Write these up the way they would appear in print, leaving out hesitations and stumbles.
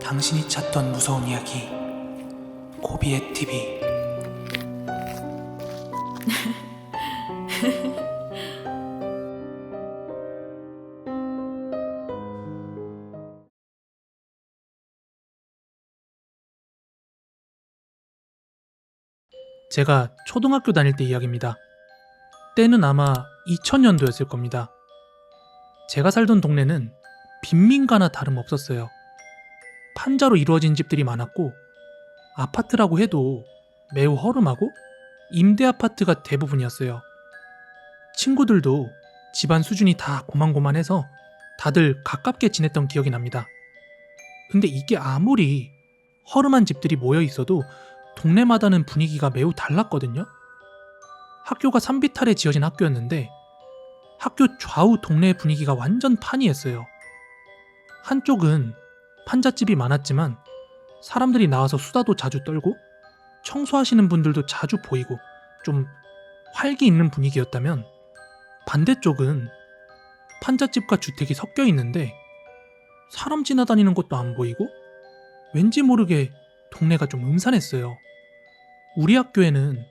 당신이 찾던 무서운 이야기 고비의 TV. 제가 초등학교 다닐 때 이야기입니다. 때는 아마 2000년도였을 겁니다. 제가 살던 동네는 빈민가나 다름없었어요. 판자로 이루어진 집들이 많았고 아파트라고 해도 매우 허름하고 임대 아파트가 대부분이었어요. 친구들도 집안 수준이 다 고만고만해서 다들 가깝게 지냈던 기억이 납니다. 근데 이게 아무리 허름한 집들이 모여 있어도 동네마다는 분위기가 매우 달랐거든요. 학교가 산비탈에 지어진 학교였는데 학교 좌우 동네의 분위기가 완전 판이했어요. 한쪽은 판잣집이 많았지만 사람들이 나와서 수다도 자주 떨고 청소하시는 분들도 자주 보이고 좀 활기 있는 분위기였다면, 반대쪽은 판잣집과 주택이 섞여 있는데 사람 지나다니는 것도 안 보이고 왠지 모르게 동네가 좀 음산했어요. 우리 학교에는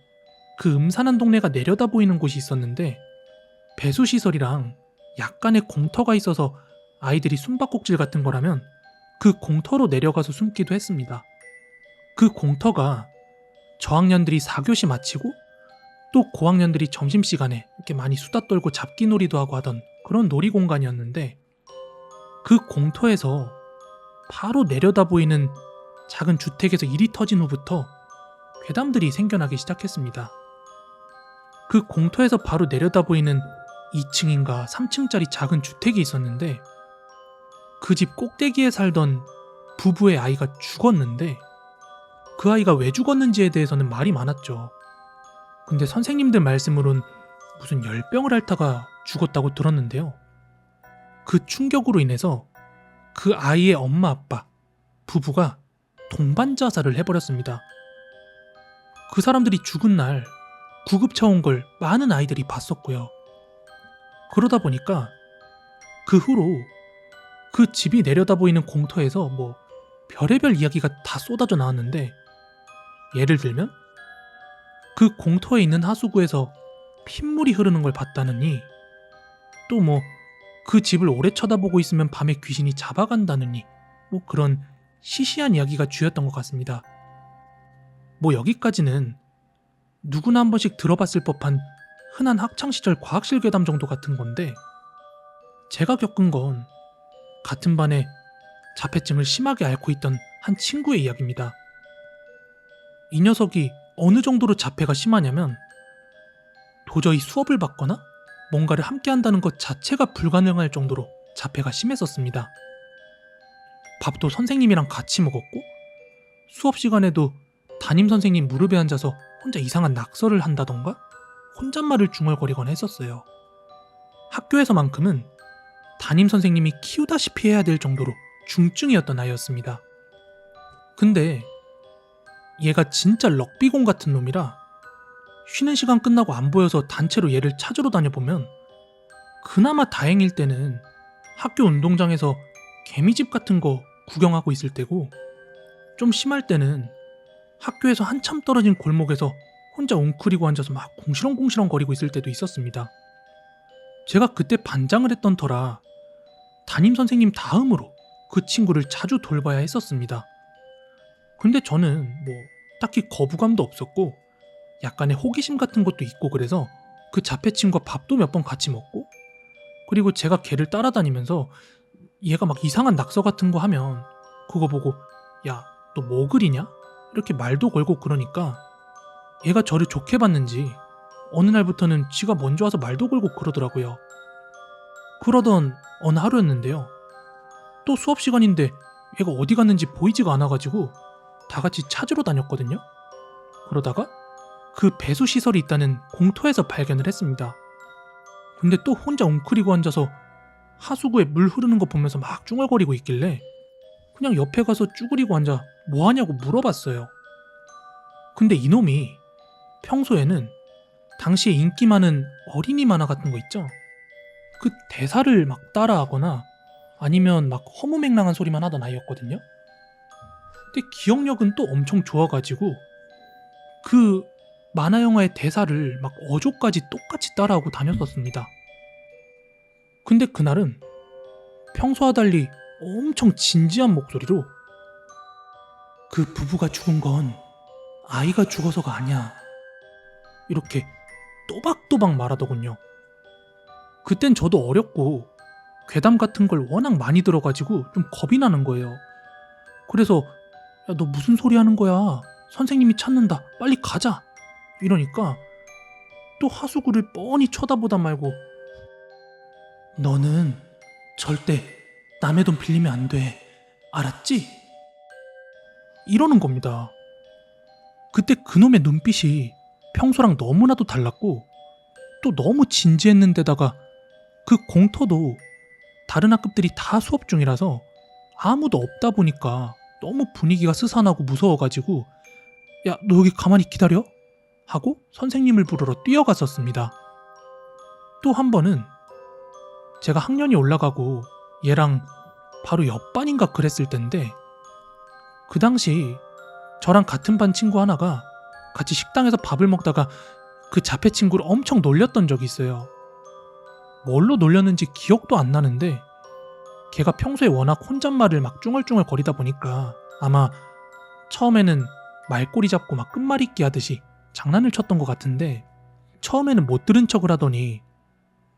그 음산한 동네가 내려다 보이는 곳이 있었는데 배수시설이랑 약간의 공터가 있어서 아이들이 숨바꼭질 같은 거라면 그 공터로 내려가서 숨기도 했습니다. 그 공터가 저학년들이 4교시 마치고 또 고학년들이 점심시간에 이렇게 많이 수다 떨고 잡기놀이도 하고 하던 그런 놀이공간이었는데, 그 공터에서 바로 내려다 보이는 작은 주택에서 일이 터진 후부터 괴담들이 생겨나기 시작했습니다. 그 공터에서 바로 내려다 보이는 2층인가 3층짜리 작은 주택이 있었는데 그 집 꼭대기에 살던 부부의 아이가 죽었는데, 그 아이가 왜 죽었는지에 대해서는 말이 많았죠. 근데 선생님들 말씀으론 무슨 열병을 앓다가 죽었다고 들었는데요. 그 충격으로 인해서 그 아이의 엄마 아빠 부부가 동반 자살을 해버렸습니다. 그 사람들이 죽은 날 구급차 온 걸 많은 아이들이 봤었고요. 그러다 보니까 그 후로 그 집이 내려다 보이는 공터에서 뭐 별의별 이야기가 다 쏟아져 나왔는데, 예를 들면 그 공터에 있는 하수구에서 핏물이 흐르는 걸 봤다느니, 또 뭐 그 집을 오래 쳐다보고 있으면 밤에 귀신이 잡아간다느니, 뭐 그런 시시한 이야기가 주였던 것 같습니다. 뭐 여기까지는 누구나 한 번씩 들어봤을 법한 흔한 학창시절 과학실 괴담 정도 같은 건데, 제가 겪은 건 같은 반에 자폐증을 심하게 앓고 있던 한 친구의 이야기입니다. 이 녀석이 어느 정도로 자폐가 심하냐면 도저히 수업을 받거나 뭔가를 함께 한다는 것 자체가 불가능할 정도로 자폐가 심했었습니다. 밥도 선생님이랑 같이 먹었고 수업 시간에도 담임 선생님 무릎에 앉아서 혼자 이상한 낙서를 한다던가 혼잣말을 중얼거리거나 했었어요. 학교에서만큼은 담임 선생님이 키우다시피 해야 될 정도로 중증이었던 아이였습니다. 근데 얘가 진짜 럭비공 같은 놈이라 쉬는 시간 끝나고 안 보여서 단체로 얘를 찾으러 다녀보면 그나마 다행일 때는 학교 운동장에서 개미집 같은 거 구경하고 있을 때고, 좀 심할 때는 학교에서 한참 떨어진 골목에서 혼자 웅크리고 앉아서 막 궁시렁궁시렁 거리고 있을 때도 있었습니다. 제가 그때 반장을 했던 터라 담임 선생님 다음으로 그 친구를 자주 돌봐야 했었습니다. 근데 저는 뭐 딱히 거부감도 없었고 약간의 호기심 같은 것도 있고, 그래서 그 자폐 친구와 밥도 몇 번 같이 먹고, 그리고 제가 걔를 따라다니면서 얘가 막 이상한 낙서 같은 거 하면 그거 보고 야, 너 뭐 그리냐? 이렇게 말도 걸고 그러니까 얘가 저를 좋게 봤는지 어느 날부터는 지가 먼저 와서 말도 걸고 그러더라고요. 그러던 어느 하루였는데요. 또 수업 시간인데 얘가 어디 갔는지 보이지가 않아가지고 다 같이 찾으러 다녔거든요. 그러다가 그 배수시설이 있다는 공터에서 발견을 했습니다. 근데 또 혼자 웅크리고 앉아서 하수구에 물 흐르는 거 보면서 막 중얼거리고 있길래 그냥 옆에 가서 쭈그리고 앉아 뭐하냐고 물어봤어요. 근데 이놈이 평소에는 당시에 인기 많은 어린이 만화 같은 거 있죠? 그 대사를 막 따라하거나 아니면 막 허무맹랑한 소리만 하던 아이였거든요. 근데 기억력은 또 엄청 좋아가지고 그 만화 영화의 대사를 막 어조까지 똑같이 따라하고 다녔었습니다. 근데 그날은 평소와 달리 엄청 진지한 목소리로 그 부부가 죽은 건 아이가 죽어서가 아니야. 이렇게 또박또박 말하더군요. 그땐 저도 어렸고 괴담 같은 걸 워낙 많이 들어가지고 좀 겁이 나는 거예요. 그래서 야, 너 무슨 소리 하는 거야? 선생님이 찾는다. 빨리 가자. 이러니까 또 하수구를 뻔히 쳐다보다 말고 너는 절대 남의 돈 빌리면 안 돼. 알았지? 이러는 겁니다. 그때 그놈의 눈빛이 평소랑 너무나도 달랐고 또 너무 진지했는데다가 그 공터도 다른 학급들이 다 수업 중이라서 아무도 없다 보니까 너무 분위기가 스산하고 무서워가지고 야, 너 여기 가만히 기다려? 하고 선생님을 부르러 뛰어갔었습니다. 또 한 번은 제가 학년이 올라가고 얘랑 바로 옆반인가 그랬을 텐데 그 당시 저랑 같은 반 친구 하나가 같이 식당에서 밥을 먹다가 그 자폐 친구를 엄청 놀렸던 적이 있어요. 뭘로 놀렸는지 기억도 안 나는데 걔가 평소에 워낙 혼잣말을 막 쭝얼쭝얼 거리다 보니까 아마 처음에는 말꼬리 잡고 막 끝말잇기 하듯이 장난을 쳤던 것 같은데 처음에는 못 들은 척을 하더니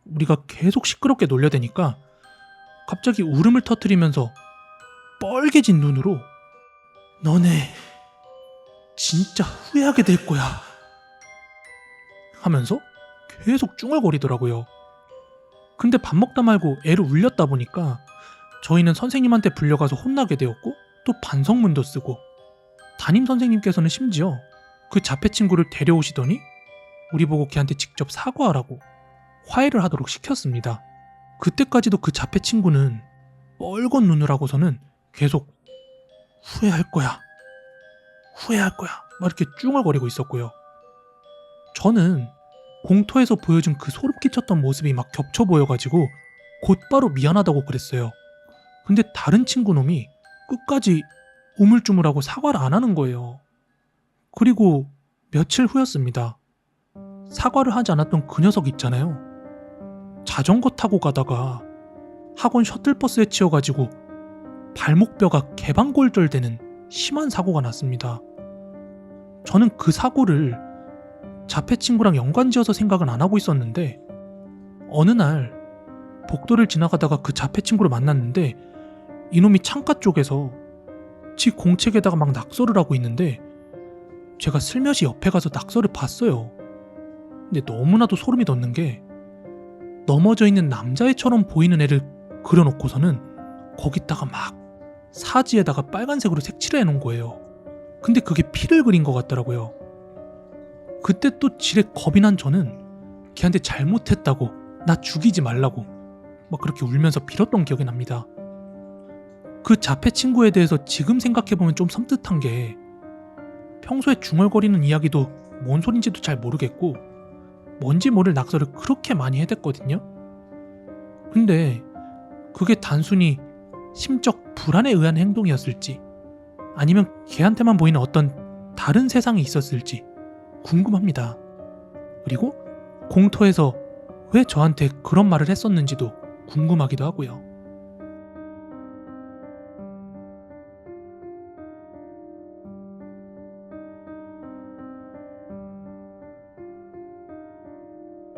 우리가 계속 시끄럽게 놀려대니까 갑자기 울음을 터뜨리면서 뻘개진 눈으로 너네 진짜 후회하게 될 거야 하면서 계속 쭝얼거리더라고요. 근데 밥 먹다 말고 애를 울렸다 보니까 저희는 선생님한테 불려가서 혼나게 되었고 또 반성문도 쓰고 담임 선생님께서는 심지어 그 자폐 친구를 데려오시더니 우리 보고 걔한테 직접 사과하라고 화해를 하도록 시켰습니다. 그때까지도 그 자폐 친구는 뻘건 눈을 하고서는 계속 후회할 거야 막 이렇게 쭝얼거리고 있었고요. 저는 공터에서 보여준 그 소름 끼쳤던 모습이 막 겹쳐 보여가지고 곧바로 미안하다고 그랬어요. 근데 다른 친구 놈이 끝까지 우물쭈물하고 사과를 안 하는 거예요. 그리고 며칠 후였습니다. 사과를 하지 않았던 그 녀석 있잖아요. 자전거 타고 가다가 학원 셔틀버스에 치여가지고 발목뼈가 개방골절되는 심한 사고가 났습니다. 저는 그 사고를 자폐 친구랑 연관지어서 생각은 안 하고 있었는데 어느 날 복도를 지나가다가 그 자폐 친구를 만났는데 이놈이 창가 쪽에서 지 공책에다가 막 낙서를 하고 있는데 제가 슬며시 옆에 가서 낙서를 봤어요. 근데 너무나도 소름이 돋는 게 넘어져 있는 남자애처럼 보이는 애를 그려놓고서는 거기다가 막 사지에다가 빨간색으로 색칠을 해놓은 거예요. 근데 그게 피를 그린 것 같더라고요. 그때 또 지레 겁이 난 저는 걔한테 잘못했다고 나 죽이지 말라고 막 그렇게 울면서 빌었던 기억이 납니다. 그 자폐 친구에 대해서 지금 생각해보면 좀 섬뜩한 게 평소에 중얼거리는 이야기도 뭔 소린지도 잘 모르겠고 뭔지 모를 낙서를 그렇게 많이 해댔거든요. 근데 그게 단순히 심적 불안에 의한 행동이었을지 아니면 걔한테만 보이는 어떤 다른 세상이 있었을지 궁금합니다. 그리고 공터에서 왜 저한테 그런 말을 했었는지도 궁금하기도 하고요.